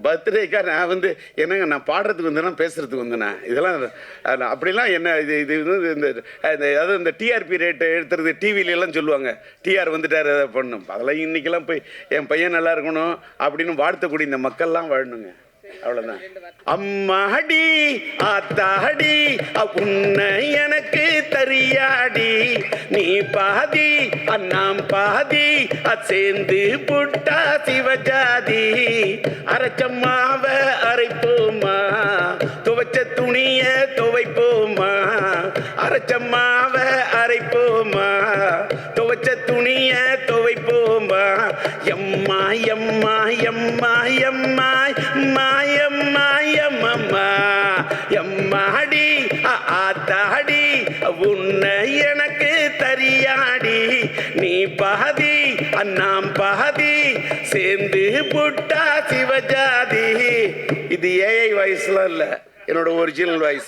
பர்த்டேக்கா நான் வந்து என்னங்க நான் பாடுறதுக்கு வந்தேன்னா பேசுறதுக்கு வந்தேண்ணா இதெல்லாம் அப்படிலாம் என்ன இது வந்து இந்த அதாவது இந்த டிஆர்பி ரேட்டை எடுத்துறது டிவிலெல்லாம் சொல்லுவாங்க, டிஆர் வந்துட்டார் அதை பண்ணணும். அதெல்லாம் இன்றைக்கெல்லாம் போய் என் பையன் நல்லா இருக்கணும் அப்படின்னு வாழ்த்தக்கூடிய இந்த மக்கள்லாம் வாழணுங்க, அவ்வளோதான். அம்மாடி ஆத்தாடி உன்னை எனக்கு தரியாடி, நீ பாதி அண்ணாம் பாதி சேர்ந்து புட்டா சிவஜாதி. அரைச்சம்மாவ அரைப்போமா, துவைச்ச துணிய துவைப்போமா. அரைச்சம்மாவ அரைப்போமா, துவைச்ச துணிய துவைப்போமா. எம்மா எம்மா எம்மா எம்மா மாயம்மா எம்மாடி ஆத்தாடி உன்னை எனக்கு தரியாடி, நீ பாதி அண்ணாம் பாதி சேர்ந்து புட்டா சிவஜாதி. இது ஏஐ வாய்ஸ்லாம் இல்லை, என்னோட ஒரிஜினல் வாய்ஸ்.